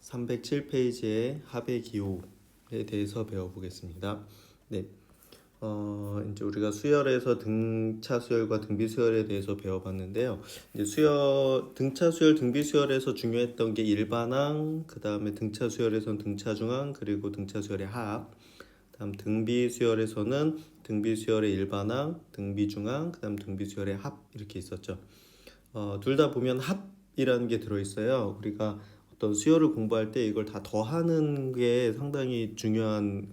307페이지의 합의 기호에 대해서 배워보겠습니다. 네, 이제 우리가 수열에서 등차 수열과 등비 수열에 대해서 배워봤는데요. 이제 등차 수열, 등비 수열에서 중요했던 게 일반항, 그 다음에 등차 수열에서는 등차 중항, 그리고 등차 수열의 합. 다음 등비 수열에서는 등비 수열의 일반항, 등비 중항, 그 다음 등비 수열의 합 이렇게 있었죠. 둘 다 보면 합이라는 게 들어있어요. 우리가 어떤 수열을 공부할 때 이걸 다 더하는 게 상당히 중요한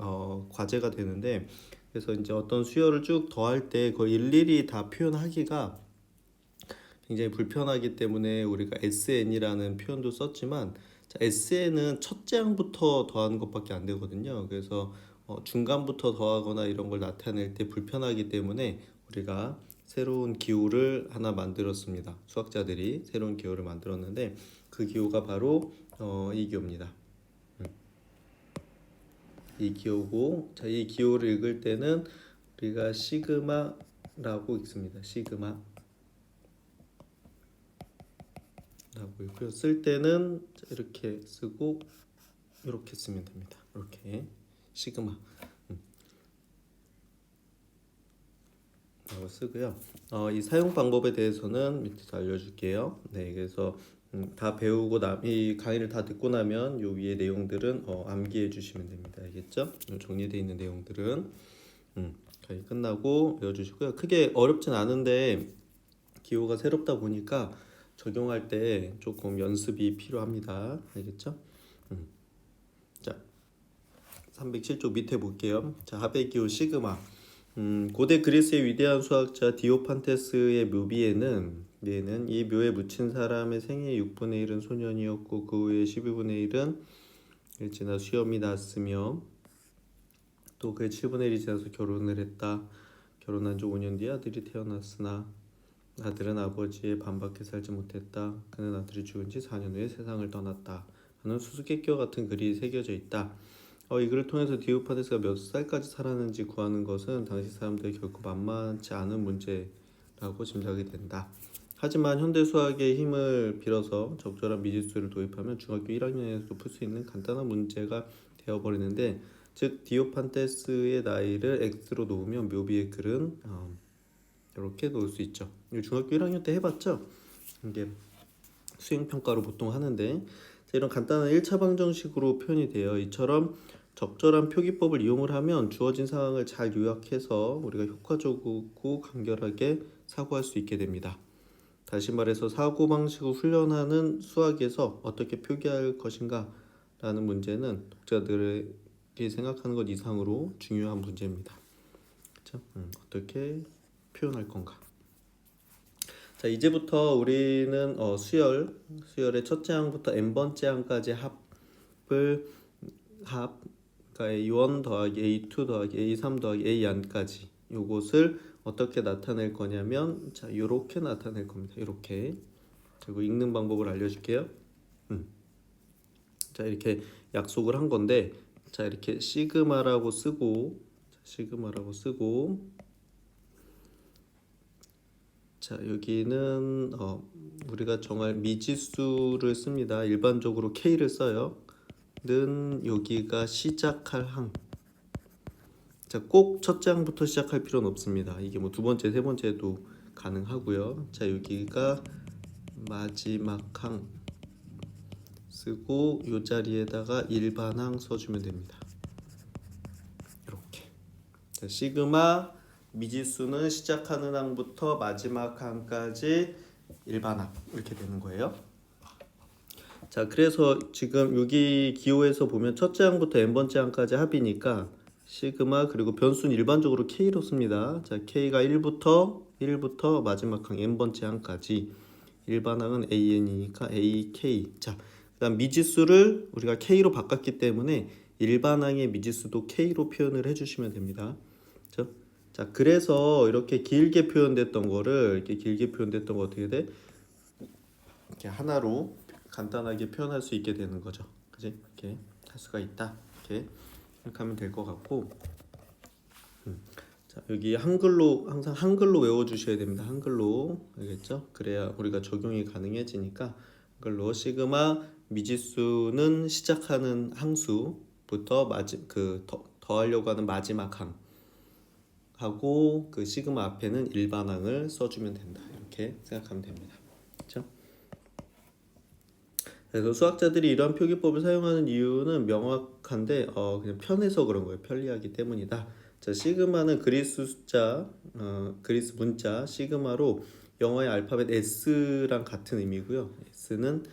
과제가 되는데, 그래서 이제 어떤 수열을 쭉 더할 때 그걸 일일이 다 표현하기가 굉장히 불편하기 때문에 우리가 SN이라는 표현도 썼지만, SN은 첫째 항부터 더하는 것밖에 안 되거든요. 그래서 중간부터 더하거나 이런 걸 나타낼 때 불편하기 때문에 우리가 새로운 기호를 하나 만들었습니다. 수학자들이 새로운 기호를 만들었는데 그 기호가 바로 이 기호입니다. 이 기호고, 자, 이 기호를 읽을 때는 우리가 시그마라고 읽습니다. 시그마 라고 읽고요. 쓸 때는 이렇게 쓰고 이렇게 쓰면 됩니다. 이렇게 시그마 라고 쓰고요. 이 사용 방법에 대해서는 밑에서 알려줄게요. 네, 그래서 다 배우고 이 강의를 다 듣고 나면 요 위에 내용들은 암기해 주시면 됩니다. 알겠죠? 정리되어 있는 내용들은 강의 끝나고 외워주시고요. 크게 어렵진 않은데 기호가 새롭다 보니까 적용할 때 조금 연습이 필요합니다. 알겠죠? 자, 307쪽 밑에 볼게요. 자, 합의 기호 시그마. 고대 그리스의 위대한 수학자 디오판테스의 묘비에는 얘는 이 묘에 묻힌 사람의 생애 6분의 1은 소년이었고 그 후에 12분의 1은 지나 수염이 났으며 또 그의 7분의 1이 지나서 결혼을 했다. 결혼한 지 5년 뒤에 아들이 태어났으나 아들은 아버지의 반밖에 살지 못했다. 그는 아들이 죽은 지 4년 후에 세상을 떠났다. 하는 수수께끼와 같은 글이 새겨져 있다. 이 글을 통해서 디오파데스가 몇 살까지 살았는지 구하는 것은 당시 사람들이 결코 만만치 않은 문제라고 짐작이 된다. 하지만 현대 수학의 힘을 빌어서 적절한 미지수를 도입하면 중학교 1학년에서도 풀 수 있는 간단한 문제가 되어버리는데, 즉 디오판테스의 나이를 x로 놓으면 묘비의 글은 이렇게 놓을 수 있죠. 중학교 1학년 때 해봤죠? 이게 수행평가로 보통 하는데, 이런 간단한 1차 방정식으로 표현이 돼요. 이처럼 적절한 표기법을 이용을 하면 주어진 상황을 잘 요약해서 우리가 효과적이고 간결하게 사고할 수 있게 됩니다. 다시 말해서 사고방식을 훈련하는 수학에서 어떻게 표기할 것인가 라는 문제는 독자들이 생각하는 것 이상으로 중요한 문제입니다. 그렇죠? 어떻게 표현할 건가. 자, 이제부터 우리는 수열의 첫째 항부터 n번째 항까지 그러니까 A1 더하기 A2 더하기 A3 더하기 An까지 요것을 어떻게 나타낼 거냐면, 자, 요렇게 나타낼 겁니다. 요렇게. 그리고 읽는 방법을 알려줄게요. 자, 이렇게 약속을 한 건데, 자, 이렇게 시그마라고 쓰고 자, 여기는 우리가 정할 미지수를 씁니다. 일반적으로 K를 써요. 는 여기가 시작할 항. 자, 꼭 첫째 항부터 시작할 필요는 없습니다. 이게 뭐 두 번째, 세 번째도 가능하고요. 자, 여기가 마지막 항 쓰고 요 자리에다가 일반항 써주면 됩니다. 이렇게. 자, 시그마 미지수는 시작하는 항부터 마지막 항까지 일반항 이렇게 되는 거예요. 자, 그래서 지금 여기 기호에서 보면 첫째 항부터 n번째 항까지 합이니까 시그마, 그리고 변수는 일반적으로 k로 씁니다. 자, k가 1부터 마지막 항 n번째 항까지, 일반항은 an이니까 ak. 자, 그다음 미지수를 우리가 k로 바꿨기 때문에 일반항의 미지수도 k로 표현을 해주시면 됩니다. 그렇죠? 자, 그래서 이렇게 길게 표현됐던 거를 어떻게 돼? 이렇게 하나로 간단하게 표현할 수 있게 되는 거죠. 그지? 이렇게 할 수가 있다. 이렇게 하면 될 것 같고, 자, 여기 한글로 항상 한글로 외워주셔야 됩니다. 한글로, 알겠죠? 그래야 우리가 적용이 가능해지니까 한글로 시그마 미지수는 시작하는 항수부터 더하려고 하는 마지막 항 하고 그 시그마 앞에는 일반항을 써주면 된다. 이렇게 생각하면 됩니다. 그렇죠? 그래서 수학자들이 이러한 표기법을 사용하는 이유는 명확한데 그냥 편해서 그런 거예요. 편리하기 때문이다. 자, 시그마는 그리스 문자 시그마로 영어의 알파벳 S랑 같은 의미고요. S는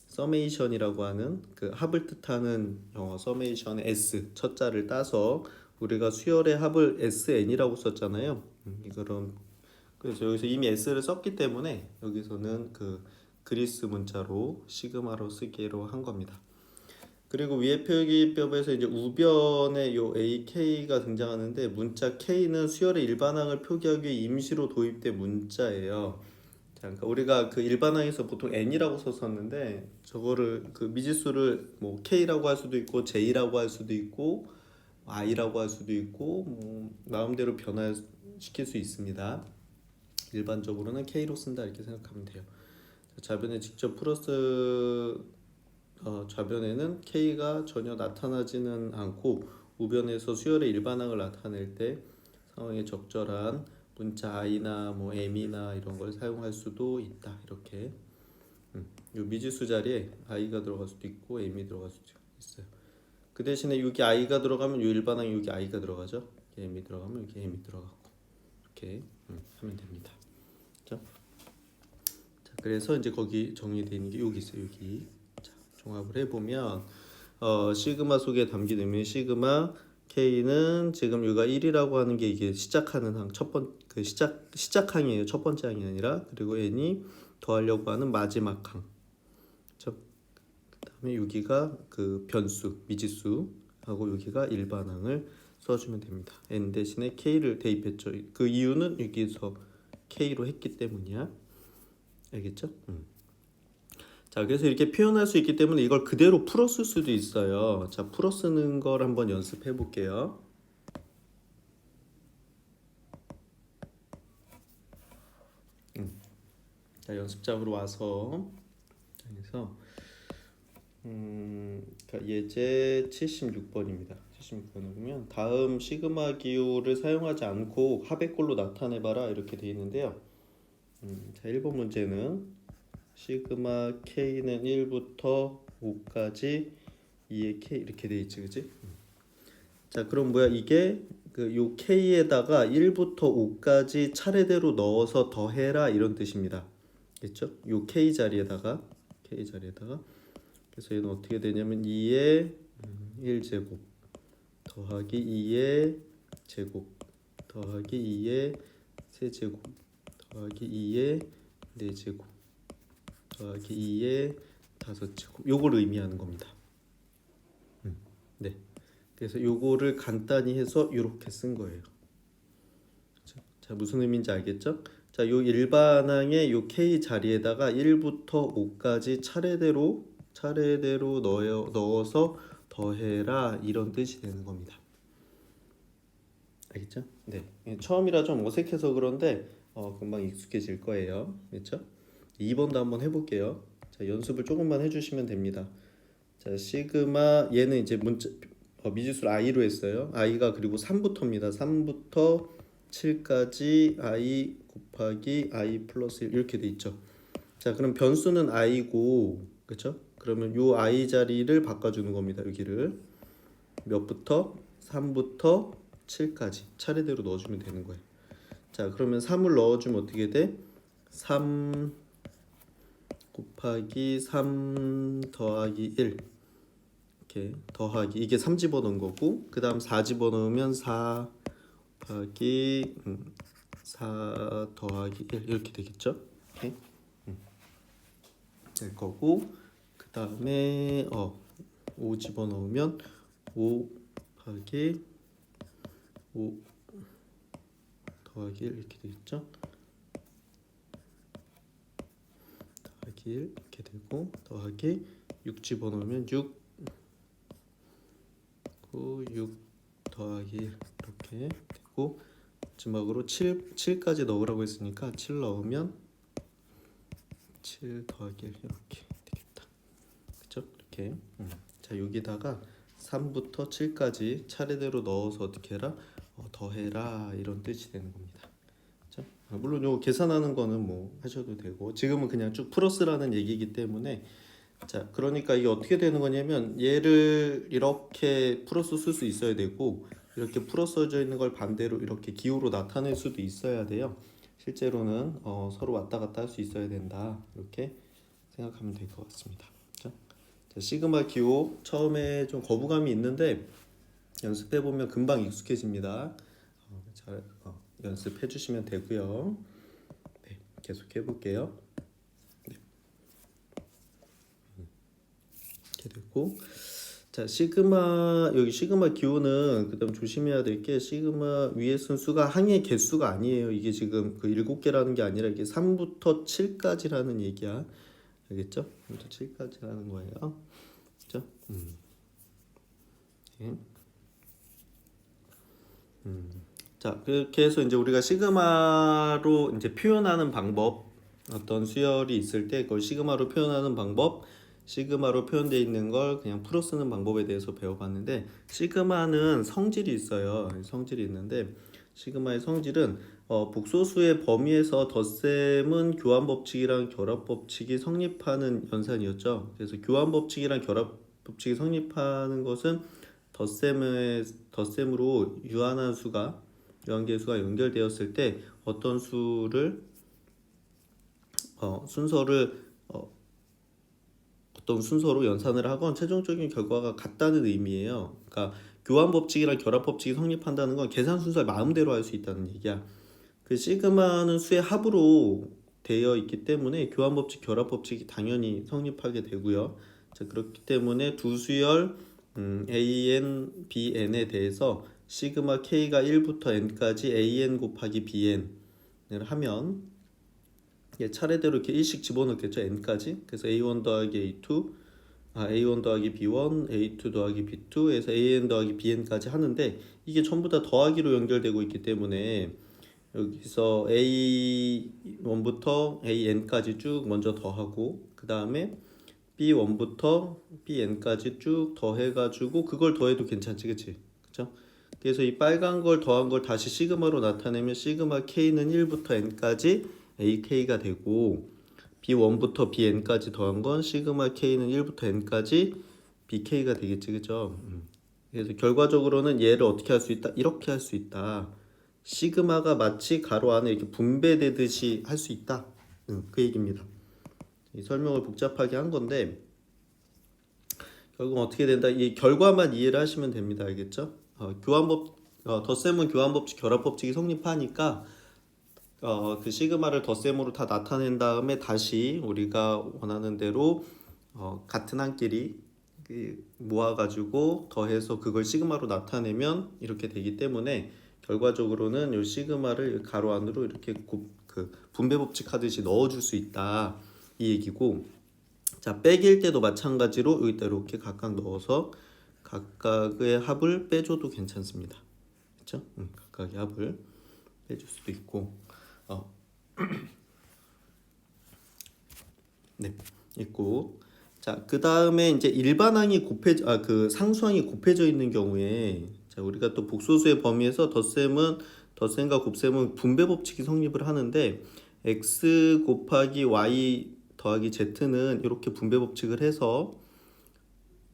서메이션이라고 하는 그 합을 뜻하는 영어 서메이션의 S 첫 자를 따서 우리가 수열의 합을 SN이라고 썼잖아요. 그래서 여기서 이미 S를 썼기 때문에 여기서는 그 그리스 문자로 시그마로 쓰기로 한 겁니다. 그리고 위의 표기법에서 이제 우변에 요 AK가 등장하는데 문자 K는 수열의 일반항을 표기하기 위해 임시로 도입된 문자예요. 자, 그러니까 우리가 그 일반항에서 보통 n이라고 썼었는데 저거를 그 미지수를 뭐 k라고 할 수도 있고 j라고 할 수도 있고 i라고 할 수도 있고 뭐 마음대로 변화시킬 수 있습니다. 일반적으로는 k로 쓴다 이렇게 생각하면 돼요. 좌변에 직접 플러스 좌변에는 k가 전혀 나타나지는 않고 우변에서 수열의 일반항을 나타낼 때 상황에 적절한 문자 i나 뭐 m이나 이런 걸 사용할 수도 있다. 이렇게 요 미지수 자리에 i가 들어갈 수도 있고 m이 들어갈 수도 있어요. 그 대신에 여기 i가 들어가면 요 일반항에 여기 i가 들어가죠. 여기 m이 들어가면 여기 m이 들어가고 이렇게 하면 됩니다. 자, 그래서 이제 거기 정리되어 있는 게 여기 있어요. 여기 자, 종합을 해보면 시그마 속에 담긴 의미 시그마 K는 지금 여기가 1이라고 하는 게 이게 시작하는 항 그 시작항이에요. 첫 번째 항이 아니라 그리고 n이 더하려고 하는 마지막 항. 그렇죠? 그다음에 여기가 그 변수 미지수 하고 여기가 일반항을 써주면 됩니다. n 대신에 k를 대입했죠. 그 이유는 여기서 k로 했기 때문이야. 알겠죠? 자, 그래서 이렇게 표현할 수 있기 때문에 이걸 그대로 풀었을 수도 있어요. 자, 풀어 쓰는 걸 한번 연습해 볼게요. 자, 연습장으로 와서 그래서 그러니까 예제 76번입니다. 76번을 보면 다음 시그마 기호를 사용하지 않고 합의꼴로 나타내봐라 이렇게 돼 있는데요. 자, 1번 문제는 시그마 K는 1부터 5까지 2의 K 이렇게 돼 있지, 그치? 자, 그럼 뭐야? 이게 그 요 K에다가 1부터 5까지 차례대로 넣어서 더해라 이런 뜻입니다. 됐죠? 요 K 자리에다가 그래서 얘는 어떻게 되냐면 2의 1제곱 더하기 2의 제곱 더하기 2의 세제곱 더하기 2의 4제곱 더하기 2의 5제곱 요거를 의미하는 겁니다. 네. 그래서 요거를 간단히 해서 이렇게 쓴 거예요. 자, 무슨 의미인지 알겠죠? 자, 요 일반항의 요 K 자리에다가 1부터 5까지 차례대로 넣어서 더해라 이런 뜻이 되는 겁니다. 알겠죠? 네. 처음이라 좀 어색해서 그런데 금방 익숙해질 거예요. 그렇죠? 2번도 한번 해볼게요. 자, 연습을 조금만 해주시면 됩니다. 자, 시그마 얘는 이제 미지수를 i로 했어요. i가 그리고 3부터입니다. 3부터 7까지 i 곱하기 i 플러스 1 이렇게 돼 있죠. 자, 그럼 변수는 i고, 그렇죠? 그러면 요 i 자리를 바꿔주는 겁니다. 여기를 몇부터 3부터 7까지 차례대로 넣어주면 되는 거예요. 자, 그러면 3을 넣어주면 어떻게 돼? 3 곱하기 3 더하기 1 이렇게 더하기 이게 3 집어넣은 거고 그 다음 4 집어넣으면 4 곱하기 4 더하기 1 이렇게 되겠죠? 이렇게 될 거고 그 다음에 5 집어넣으면 5 곱하기 5 더하기 1 이렇게 되겠죠? 더하기 1 이렇게 되고 더하기 6 집어넣으면 6 더하기 1 이렇게 되고 마지막으로 7까지 넣으라고 했으니까 7 넣으면 7 더하기 1 이렇게 되겠다. 이렇게. 자, 여기다가 3부터 7까지 차례대로 넣어서 어떻게 해라? 더해라 이런 뜻이 되는 겁니다. 자, 물론 요 계산하는 거는 뭐 하셔도 되고 지금은 그냥 쭉 플러스라는 얘기이기 때문에 자, 그러니까 이게 어떻게 되는 거냐면 얘를 이렇게 풀어서 쓸 수 있어야 되고 이렇게 풀어서져 있는 걸 반대로 이렇게 기호로 나타낼 수도 있어야 돼요. 실제로는 서로 왔다 갔다 할 수 있어야 된다. 이렇게 생각하면 될 것 같습니다. 자, 시그마 기호 처음에 좀 거부감이 있는데 연습해 보면 금방 익숙해집니다. 잘 연습해 주시면 되고요. 네, 계속 해볼게요. 네, 이렇게 되고 자, 시그마 여기 시그마 기호는 그다음 조심해야 될 게 시그마 위에 쓴 수가 항의 개수가 아니에요. 이게 지금 그 7개라는 게 아니라 이게 3부터 7까지라는 얘기야. 알겠죠? 3부터 7까지라는 거예요. 그렇죠? 네. 자, 그렇게 해서 이제 우리가 시그마로 이제 표현하는 방법 어떤 수열이 있을 때 그걸 시그마로 표현하는 방법 시그마로 표현되어 있는 걸 그냥 풀어 쓰는 방법에 대해서 배워봤는데 시그마는 성질이 있어요. 성질이 있는데 시그마의 성질은 복소수의 범위에서 덧셈은 교환법칙이랑 결합법칙이 성립하는 연산이었죠. 그래서 교환법칙이랑 결합법칙이 성립하는 것은 덧셈으로 유한계수가 연결되었을 때 어떤 수를 순서를 어떤 순서로 연산을 하건 최종적인 결과가 같다는 의미예요. 그러니까 교환 법칙이랑 결합 법칙이 성립한다는 건 계산 순서를 마음대로 할 수 있다는 얘기야. 그 시그마는 수의 합으로 되어 있기 때문에 교환 법칙, 결합 법칙이 당연히 성립하게 되고요. 자, 그렇기 때문에 두 수열 AN, BN에 대해서 시그마 K가 1부터 N까지 AN 곱하기 BN을 하면 차례대로 이렇게 1씩 집어넣겠죠. N까지. 그래서 A1 더하기 A2, A1 더하기 B1, A2 더하기 B2 해서 AN 더하기 BN까지 하는데 이게 전부 다 더하기로 연결되고 있기 때문에 여기서 A1부터 AN까지 쭉 먼저 더하고 그 다음에 B1부터 BN까지 쭉 더해가지고 그걸 더해도 괜찮지, 그치? 그쵸? 그래서 이 빨간 걸 더한 걸 다시 시그마로 나타내면 시그마 K는 1부터 N까지 AK가 되고 B1부터 BN까지 더한 건 시그마 K는 1부터 N까지 BK가 되겠지, 그죠? 그래서 결과적으로는 얘를 어떻게 할 수 있다? 이렇게 할 수 있다. 시그마가 마치 가로 안에 이렇게 분배되듯이 할 수 있다. 그 얘기입니다. 이 설명을 복잡하게 한 건데 결국 어떻게 된다? 이 결과만 이해를 하시면 됩니다. 알겠죠? 덧셈은 교환법칙, 결합법칙이 성립하니까 그 시그마를 덧셈으로 다 나타낸 다음에 다시 우리가 원하는 대로 같은 한끼리 모아가지고 더해서 그걸 시그마로 나타내면 이렇게 되기 때문에 결과적으로는 이 시그마를 가로 안으로 이렇게 그 분배법칙 하듯이 넣어줄 수 있다 이 얘기고 자 빼기일 때도 마찬가지로 여기다 이렇게 각각 넣어서 각각의 합을 빼줘도 괜찮습니다. 그렇죠? 각각의 합을 빼줄 수도 있고 네 있고 자 그 다음에 이제 일반항이 그 상수항이 곱해져 있는 경우에 자 우리가 또 복소수의 범위에서 덧셈과 곱셈은 분배 법칙이 성립을 하는데 x 곱하기 y 더하기 z는 이렇게 분배 법칙을 해서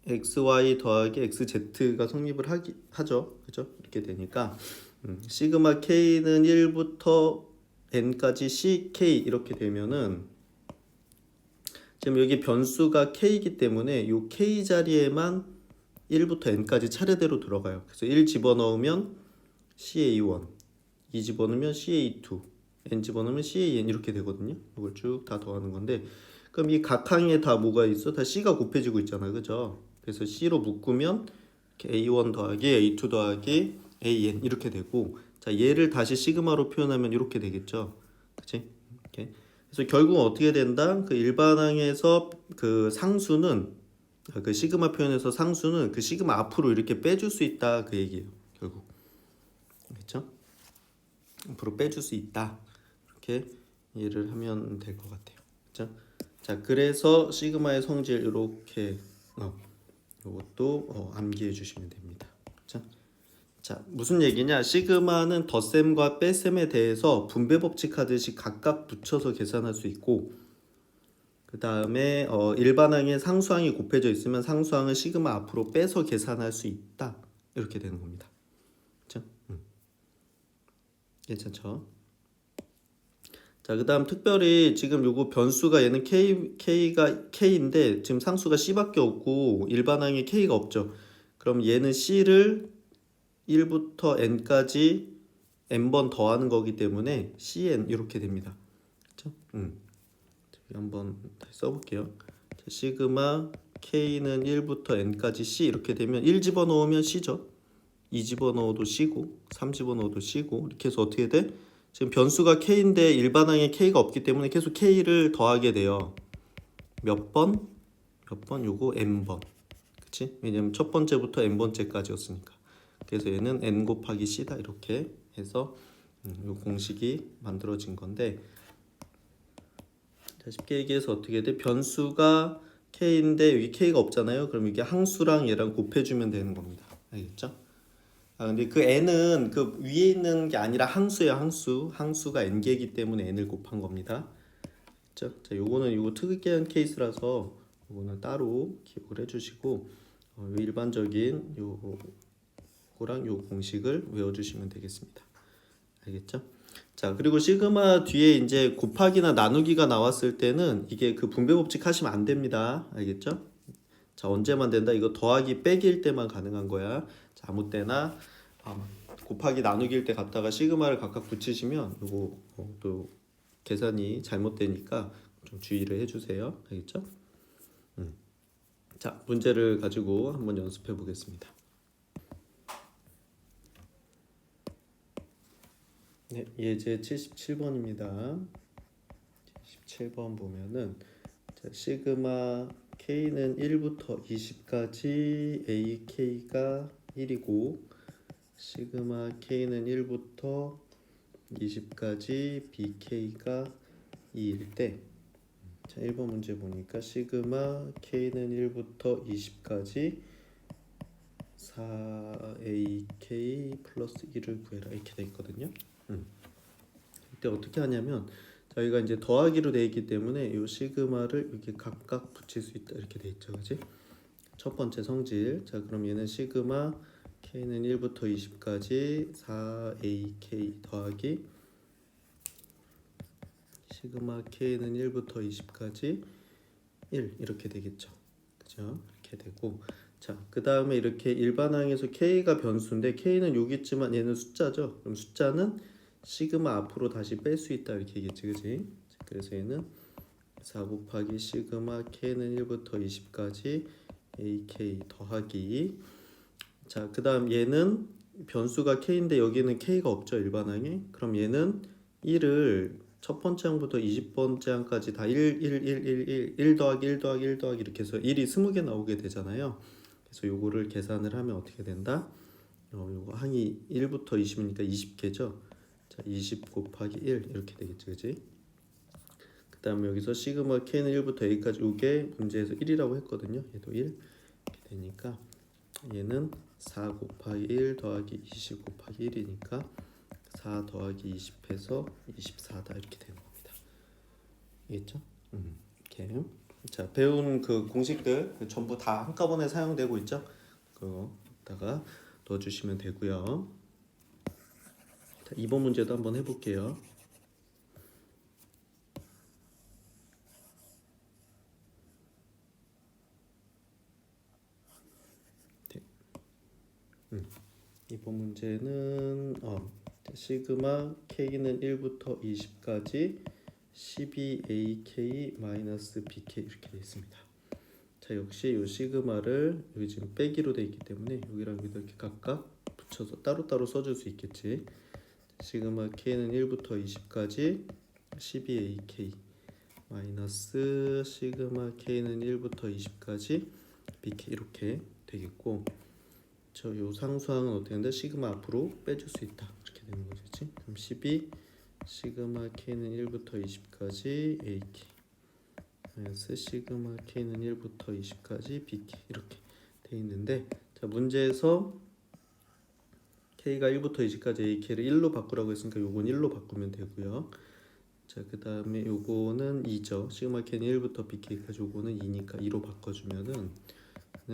xy 더하기 xz가 성립을 하죠. 그죠? 이렇게 되니까 시그마 k는 1부터 n까지 ck 이렇게 되면은 지금 여기 변수가 k이기 때문에 이 k 자리에만 1부터 n까지 차례대로 들어가요. 그래서 1 집어넣으면 CA1, 2 집어넣으면 CA2, n 집어넣으면 CAN 이렇게 되거든요. 이걸 쭉 다 더하는 건데 그럼 이 각 항에 다 뭐가 있어? 다 C가 곱해지고 있잖아요. 그죠? 그래서 C로 묶으면 A1 더하기 A2 더하기 AN 이렇게 되고 자 얘를 다시 시그마로 표현하면 이렇게 되겠죠. 그치? 이렇게. 그래서 결국은 어떻게 된다? 그 일반항에서 그 상수는 그 시그마 표현에서 상수는 그 시그마 앞으로 이렇게 빼줄 수 있다 그 얘기예요. 결국 그렇죠? 앞으로 빼줄 수 있다 이렇게 이해를 하면 될 것 같아요. 그렇죠? 자 그래서 시그마의 성질 이렇게 이것도 암기해 주시면 됩니다. 자, 무슨 얘기냐? 시그마는 덧셈과 뺄셈에 대해서 분배 법칙 하듯이 각각 붙여서 계산할 수 있고, 그 다음에 일반항에 상수항이 곱해져 있으면 상수항을 시그마 앞으로 빼서 계산할 수 있다. 이렇게 되는 겁니다. 그렇죠? 괜찮죠? 자, 그 다음 특별히 지금 요거 변수가 얘는 K가 K인데 지금 상수가 C밖에 없고 일반항에 K가 없죠. 그럼 얘는 C를 1부터 N까지 N번 더하는 거기 때문에 CN 이렇게 됩니다. 그렇죠? 한번 다시 써볼게요. 자, 시그마 K는 1부터 N까지 C 이렇게 되면 1 집어넣으면 C죠. 2 집어넣어도 C고 3 집어넣어도 C고 이렇게 해서 어떻게 돼? 지금 변수가 K인데 일반항에 K가 없기 때문에 계속 K를 더하게 돼요. 몇 번? 요거 N번. 그치? 왜냐면 첫 번째부터 N번째까지였으니까. 그래서 얘는 N 곱하기 C다 이렇게 해서 요 공식이 만들어진 건데, 자, 쉽게 얘기해서 어떻게 돼? 변수가 K인데 여기 K가 없잖아요. 그럼 이게 항수랑 얘랑 곱해주면 되는 겁니다. 알겠죠? 근데 그 n은 그 위에 있는 게 아니라 항수예요. 항수가 n개이기 때문에 n을 곱한 겁니다. 그렇죠? 자, 요거는 요거 특이한 케이스라서 요거는 따로 기억을 해주시고 요 일반적인 요거랑 요 공식을 외워주시면 되겠습니다. 알겠죠? 자, 그리고 시그마 뒤에 이제 곱하기나 나누기가 나왔을 때는 이게 그 분배 법칙 하시면 안 됩니다. 알겠죠? 자, 언제만 된다? 이거 더하기 빼기일 때만 가능한 거야. 자, 아무 때나 곱하기 나누기일 때 갖다가 시그마를 각각 붙이시면 이거 또 계산이 잘못되니까 좀 주의를 해주세요. 알겠죠? 자, 문제를 가지고 한번 연습해 보겠습니다. 네, 예제 77번입니다. 77번 보면은 자, 시그마 K는 1부터 20까지 AK가 1이고 시그마 K는 1부터 20까지 BK가 2일 때, 자, 1번 문제 보니까 시그마 K는 1부터 20까지 4AK 플러스 1을 구해라 이렇게 돼 있거든요. 이때 어떻게 하냐면 저희가 이제 더하기로 돼 있기 때문에 이 시그마를 이렇게 각각 붙일 수 있다 이렇게 돼 있죠, 그지? 첫 번째 성질. 자, 그럼 얘는 시그마 K는 1부터 20까지 4AK 더하기 시그마 K는 1부터 20까지 1 이렇게 되겠죠. 그죠? 이렇게 되고, 자, 그 다음에 이렇게 일반항에서 K가 변수인데 K는 여기 있지만 얘는 숫자죠. 그럼 숫자는 시그마 앞으로 다시 뺄 수 있다 이렇게 얘기했지, 그지? 그래서 얘는 4 곱하기 시그마 K는 1부터 20까지 AK 더하기, 자, 그 다음 얘는 변수가 K인데 여기는 K가 없죠, 일반항에. 그럼 얘는 1을 첫 번째 항부터 20번째 항까지 다 1 더하기 1 더하기 1 더하기 이렇게 해서 1이 20개 나오게 되잖아요. 그래서 요거를 계산을 하면 어떻게 된다? 요거 항이 1부터 20이니까 20개죠. 자, 20 곱하기 1 이렇게 되겠지, 그지? 그 다음에 여기서 시그마 K는 1부터 A까지 요게 문제에서 1이라고 했거든요. 얘도 1 이렇게 되니까 얘는 4 곱하기 1 더하기 20 곱하기 1이니까 4 더하기 20 해서 24다 이렇게 되는 겁니다. 알겠죠? 이렇게. 자, 배운 그 공식들 전부 다 한꺼번에 사용되고 있죠? 그거다가 넣어주시면 되고요. 자, 2번 문제도 한번 해볼게요. 네. 2번 문제는 시그마 K는 1부터 20까지 12AK-BK 이렇게 되어 있습니다. 자, 역시 이 시그마를 여기 지금 빼기로 되어 있기 때문에 여기랑 여기다 이렇게 각각 붙여서 따로따로 써줄 수 있겠지. 시그마 K는 1부터 20까지 12AK 마이너스 시그마 K는 1부터 20까지 BK 이렇게 되겠고, 저 요 상수항은 어떻게 되는데 시그마 앞으로 빼줄 수 있다 이렇게 되는 거지. 그럼 12 시그마 K는 1부터 20까지 AK 마이너스 시그마 K는 1부터 20까지 BK 이렇게 돼 있는데, 자 문제에서 K가 1부터 20까지 AK를 1로 바꾸라고 했으니까 요건 1로 바꾸면 되고요. 자 그 다음에 요거는 2죠. 시그마 K는 1부터 BK까지 요거는 2니까 2로 바꿔주면은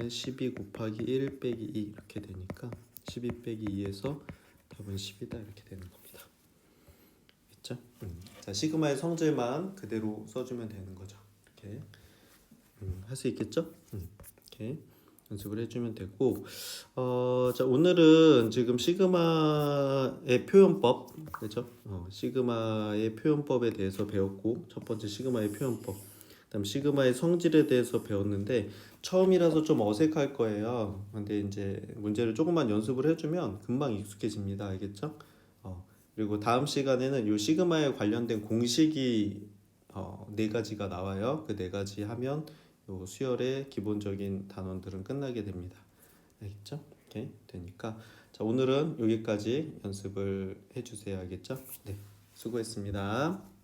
12 곱하기 1 빼기 2 이렇게 되니까 12 빼기 2에서 답은 10이다 이렇게 되는 겁니다. 됐죠? 자 시그마의 성질만 그대로 써주면 되는 거죠. 이렇게 할 수 있겠죠? 이렇게 연습을 해주면 되고, 자 오늘은 지금 시그마의 표현법, 그죠? 시그마의 표현법에 대해서 배웠고, 첫 번째 시그마의 표현법, 그다음 시그마의 성질에 대해서 배웠는데 처음이라서 좀 어색할 거예요. 근데 이제 문제를 조금만 연습을 해주면 금방 익숙해집니다. 알겠죠? 그리고 다음 시간에는 이 시그마에 관련된 공식이 네 가지가 나와요. 그 네 가지 하면 요 수열의 기본적인 단원들은 끝나게 됩니다. 알겠죠? 오케이 되니까 자 오늘은 여기까지 연습을 해주세요. 알겠죠? 네, 수고했습니다.